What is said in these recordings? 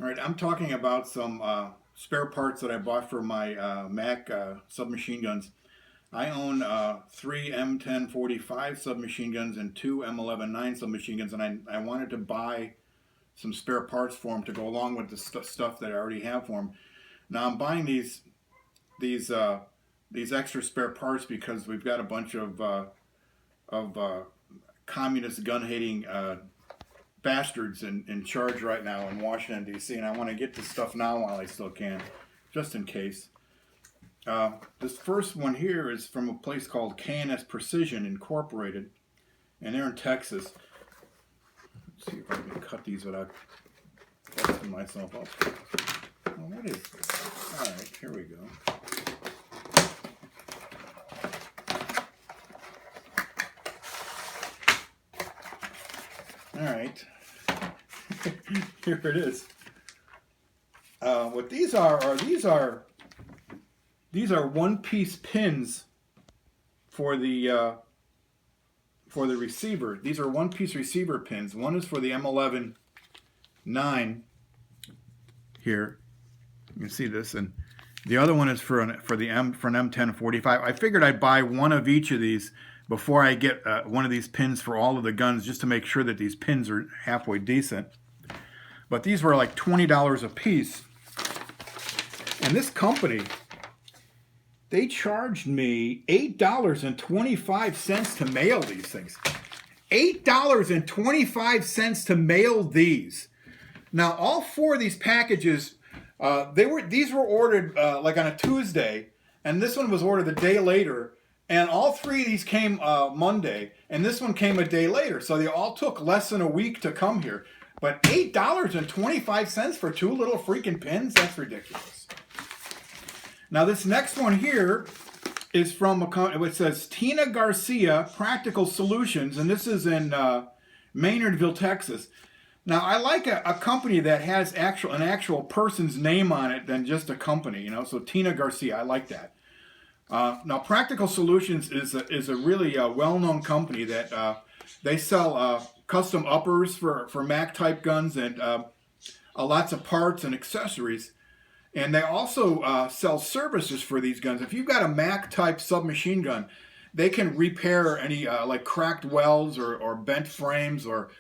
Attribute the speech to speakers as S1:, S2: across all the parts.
S1: All right, I'm talking about some spare parts that I bought for my Mac submachine guns. I own three M10 45 submachine guns and two M11 9 submachine guns, and I wanted to buy some spare parts for them to go along with the stuff that I already have for them. Now I'm buying these these extra spare parts because we've got a bunch of communist gun hating bastards in charge right now in Washington, D.C., and I want to get this stuff now while I still can, just in case. This first one here is from a place called K&S Precision Incorporated, and they're in Texas. Let's see if I can cut these without busting myself up. Oh, what is this? All right, here we go. All right, here it is. What these are these are one-piece pins for the receiver. These are one-piece receiver pins. One is for the M11 9 here. You can see this, and the other one is for an M10 45. I figured I'd buy one of each of these before I get one of these pins for all of the guns, just to make sure that these pins are halfway decent. But these were like $20 a piece. And this company, they charged me $8.25 to mail these things. $8.25 to mail these. Now, all four of these packages, these were ordered like on a Tuesday, and this one was ordered the day later. And all three of these came Monday, and this one came a day later. So they all took less than a week to come here. But $8.25 for two little freaking pins? That's ridiculous. Now this next one here is from it says Tina Garcia Practical Solutions, and this is in Maynardville, Texas. Now I like a company that has an actual person's name on it than just a company, you know. So Tina Garcia, I like that. Now, Practical Solutions is a really well-known company that they sell custom uppers for Mac-type guns and lots of parts and accessories. And they also sell services for these guns. If you've got a Mac-type submachine gun, they can repair any like cracked welds or bent frames or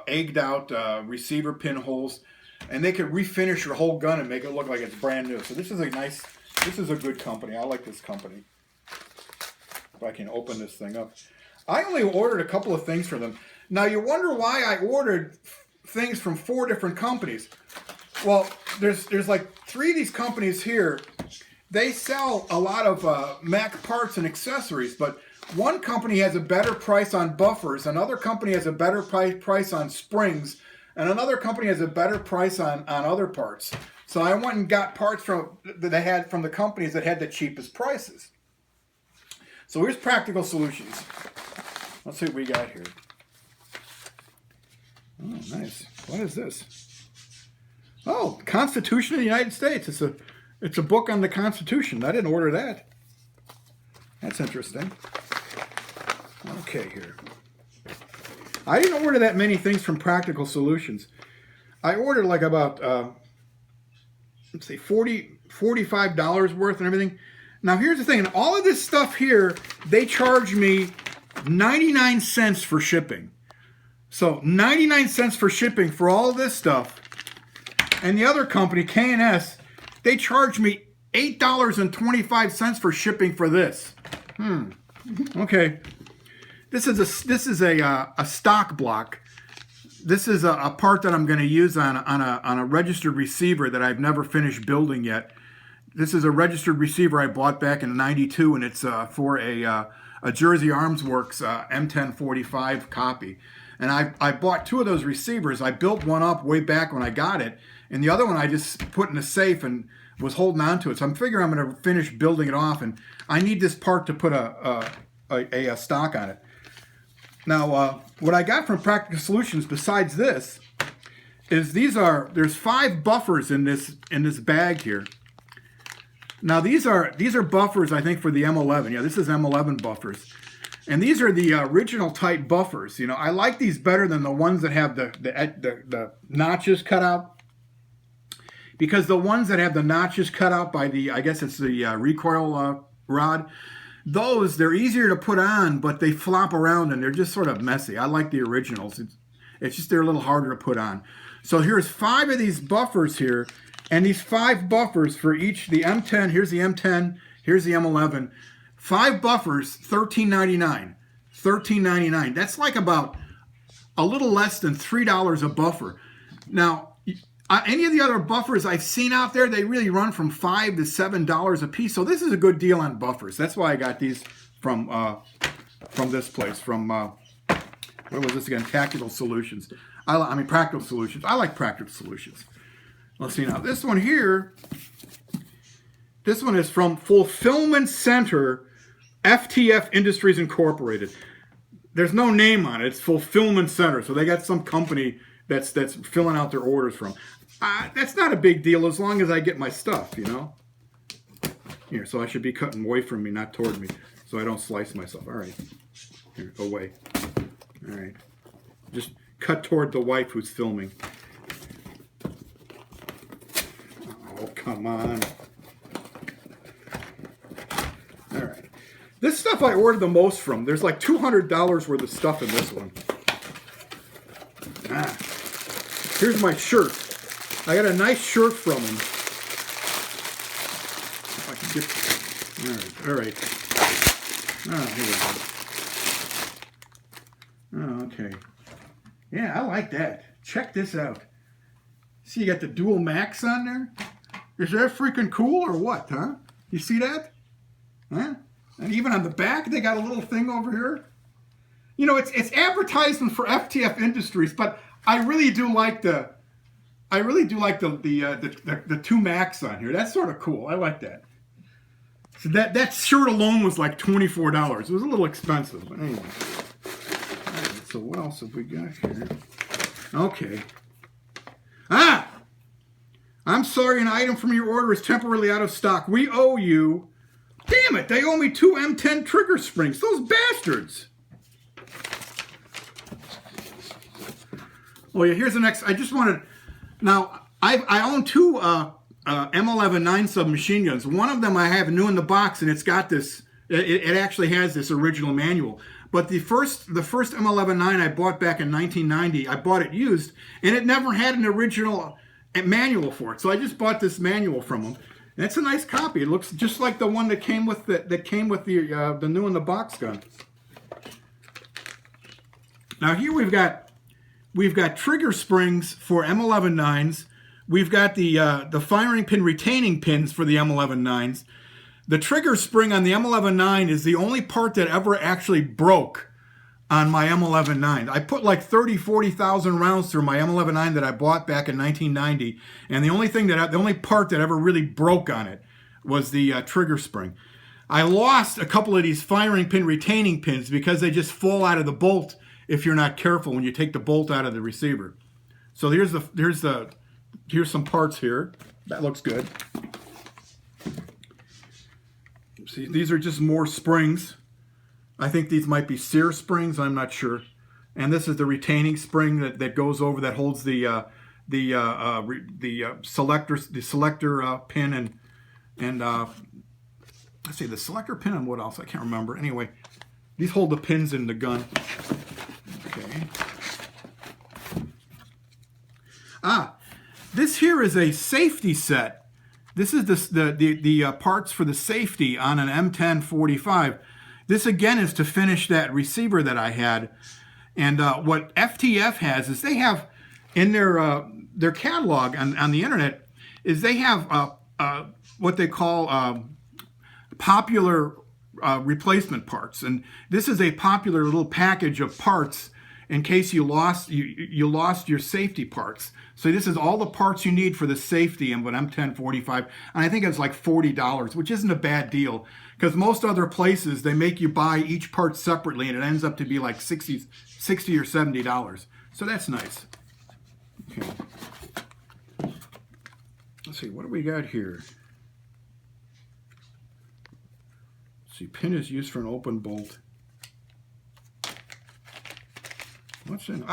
S1: egged-out receiver pinholes, and they can refinish your whole gun and make it look like it's brand new. So this is a good company. I like this company. If I can open this thing up. I only ordered a couple of things for them. Now you wonder why I ordered things from four different companies. Well, there's like three of these companies here. They sell a lot of Mac parts and accessories, but one company has a better price on buffers, another company has a better price on springs, and another company has a better price on other parts. So I went and got parts that they had from the companies that had the cheapest prices. So here's Practical Solutions. Let's see what we got here. Oh, nice. What is this? Oh, Constitution of the United States. It's a book on the Constitution. I didn't order that. That's interesting. Okay, here. I didn't order that many things from Practical Solutions. I ordered like about let's see, $45 worth and everything. Now here's the thing, all of this stuff here, they charge me 99 cents for shipping. So 99 cents for shipping for all of this stuff. And the other company, K&S, they charge me $8.25 for shipping for this. Okay. This is a stock block. This is a part that I'm going to use on a registered receiver that I've never finished building yet. This is a registered receiver I bought back in '92, and it's for a Jersey Arms Works M10 45 copy. And I bought two of those receivers. I built one up way back when I got it, and the other one I just put in a safe and was holding on to it. So I'm figuring I'm going to finish building it off, and I need this part to put a stock on it. Now, what I got from Practical Solutions besides this is there's 5 buffers in this bag here. Now these are buffers, I think, for the M11. Yeah, this is M11 buffers. And these are the original type buffers. You know, I like these better than the ones that have the notches cut out. because the ones that have the notches cut out by the, I guess it's the recoil rod, those, they're easier to put on, but they flop around and they're just sort of messy. I like the originals. It's just they're a little harder to put on. So here's 5 of these buffers here, and these 5 buffers for each, the M10, here's the M10, here's the M11. 5 buffers, $13.99. $13.99. That's like about a little less than $3 a buffer. Now, any of the other buffers I've seen out there, they really run from $5 to $7 a piece. So this is a good deal on buffers. That's why I got these from this place. From what was this again? Tactical Solutions. I mean Practical Solutions. I like Practical Solutions. Let's see now. This one here. This one is from Fulfillment Center, FTF Industries Incorporated. There's no name on it. It's Fulfillment Center. So they got some company that's filling out their orders from. That's not a big deal as long as I get my stuff, you know. Here, so I should be cutting away from me, not toward me, so I don't slice myself. All right. Here, away. All right. Just cut toward the wife who's filming. Oh, come on. All right. This stuff I ordered the most from. There's like $200 worth of stuff in this one. Here's my shirt. I got a nice shirt from him. If I can get... All right. Here we go. Oh, okay. Yeah, I like that. Check this out. See, you got the dual max on there? Is that freaking cool or what, huh? You see that? Huh? And even on the back, they got a little thing over here. You know, it's advertisement for FTF Industries, but I really do like the two max on here. That's sort of cool. I like that. So that shirt alone was like $24. It was a little expensive, but anyway. All right, so what else have we got here? Okay. I'm sorry, an item from your order is temporarily out of stock. We owe you. Damn it, they owe me 2 M10 trigger springs. Those bastards. Oh yeah, here's the next. I just wanted. Now I own 2 M11 9-sub machine guns. One of them I have new in the box, and it's got this. It actually has this original manual. But the first M11 9 I bought back in 1990, I bought it used, and it never had an original manual for it. So I just bought this manual from them. And it's a nice copy. It looks just like the one that came with the new in the box gun. Now here we've got trigger springs for M11 9s. We've got the firing pin retaining pins for the M11 9s. The trigger spring on the M11 9 is the only part that ever actually broke on my M11 9. I put like 40,000 rounds through my M11 9 that I bought back in 1990, and the only part that ever really broke on it was the trigger spring. I lost a couple of these firing pin retaining pins because they just fall out of the bolt if you're not careful when you take the bolt out of the receiver. So here's some parts here. That looks good. See, these are just more springs. I think these might be sear springs. I'm not sure. And this is the retaining spring that goes over, that holds the selector pin and let's see, the selector pin and what else? I can't remember. Anyway, these hold the pins in the gun. Okay. This here is a safety set. This is the parts for the safety on an M1045. This again is to finish that receiver that I had. And what FTF has is they have in their catalog on the internet is they have what they call popular replacement parts. And this is a popular little package of parts in case you lost your safety parts. So this is all the parts you need for the safety of an M1045, and I think it's like $40, which isn't a bad deal, because most other places they make you buy each part separately, and it ends up to be like $60 or $70. So that's nice. Okay. Let's see, what do we got here? Let's see, pin is used for an open bolt. What's in?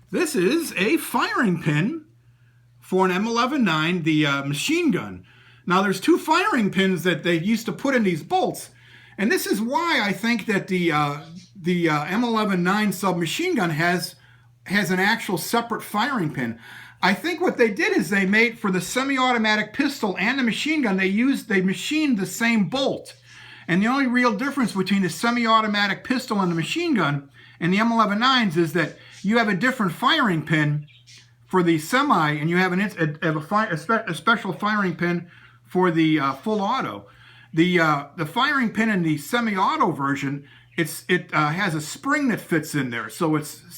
S1: This is a firing pin for an M11-9, the machine gun. Now there's 2 firing pins that they used to put in these bolts. And this is why I think that the M11-9 submachine gun has an actual separate firing pin. I think what they did is they made, for the semi-automatic pistol and the machine gun, they machined the same bolt. And the only real difference between the semi-automatic pistol and the machine gun and the M11-9s is that you have a different firing pin for the semi, and you have a special firing pin for the full auto. The firing pin in the semi-auto version, it has a spring that fits in there, so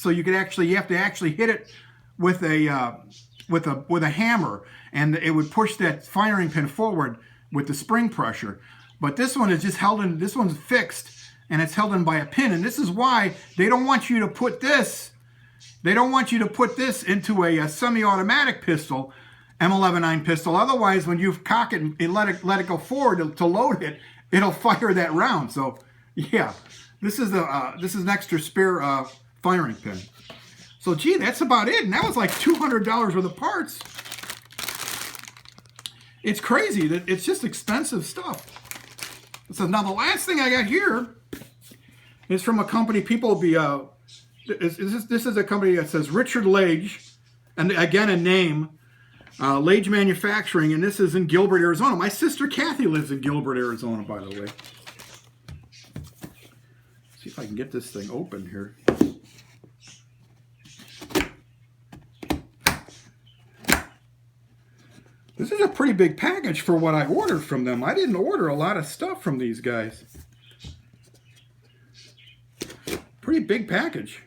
S1: you have to actually hit it with a hammer, and it would push that firing pin forward with the spring pressure. But this one is just held in. This one's fixed, and it's held in by a pin. And this is why they don't want you to put this. They don't want you to put this into a semi-automatic pistol, M11-9 pistol. Otherwise, when you cock it and let it go forward to load it, it'll fire that round. So, yeah, this is an extra spare firing pin. So, gee, that's about it. And that was like $200 worth of parts. It's crazy. It's just expensive stuff. So now the last thing I got here is from a company. People will be. This is a company that says Richard Lage, and again a name, Lage Manufacturing, and this is in Gilbert, Arizona. My sister Kathy lives in Gilbert, Arizona, by the way. See if I can get this thing open here. This is a pretty big package for what I ordered from them. I didn't order a lot of stuff from these guys. Pretty big package.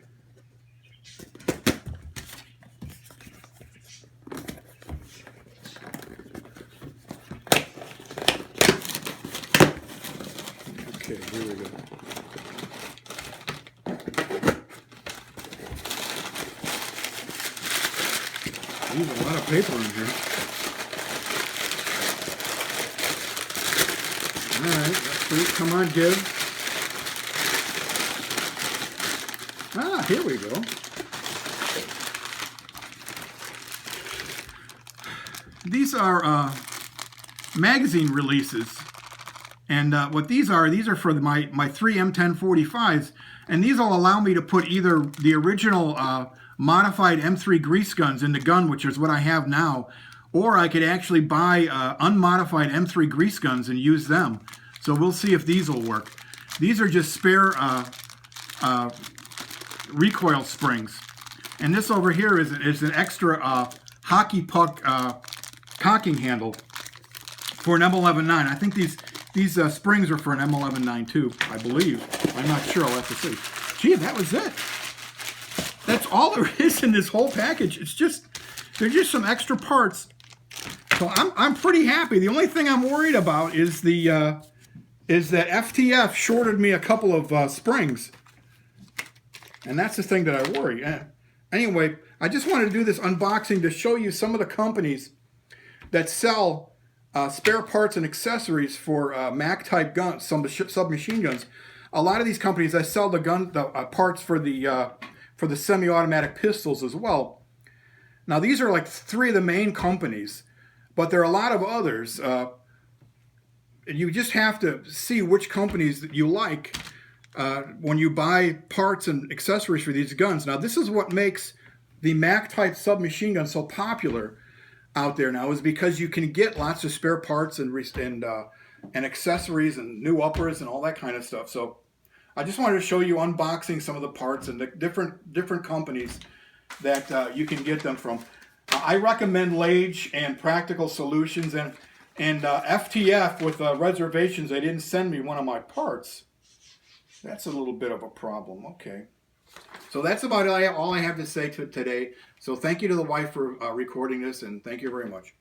S1: Okay, here we go. There's a lot of paper in here. All right, that's sweet. Come on, give. Ah, here we go. These are magazine releases. And what these are for my 3 M10 45s. And these will allow me to put either the original modified M3 grease guns in the gun, which is what I have now, or I could actually buy unmodified M3 grease guns and use them. So we'll see if these will work. These are just spare recoil springs. And this over here is an extra hockey puck cocking handle for an M11-9. I think these springs are for an M11-9 too, I believe. I'm not sure. I'll have to see. Gee, that was it. That's all there is in this whole package. They're just some extra parts. So I'm pretty happy. The only thing I'm worried about is that FTF shorted me a couple of springs, and that's the thing that I worry. Anyway, I just wanted to do this unboxing to show you some of the companies that sell spare parts and accessories for Mac type guns, some submachine guns. A lot of these companies I sell the parts for the semi-automatic pistols as well. Now these are like 3 of the main companies, but there are a lot of others. You just have to see which companies that you like when you buy parts and accessories for these guns. Now this is what makes the Mac type submachine gun so popular out there now, is because you can get lots of spare parts and accessories and new uppers and all that kind of stuff. So I just wanted to show you unboxing some of the parts and the different companies that you can get them from. I recommend Lage and Practical Solutions, and FTF with reservations. They didn't send me one of my parts. That's a little bit of a problem. Okay. So that's about all I have to say today. So thank you to the wife for recording this, and thank you very much.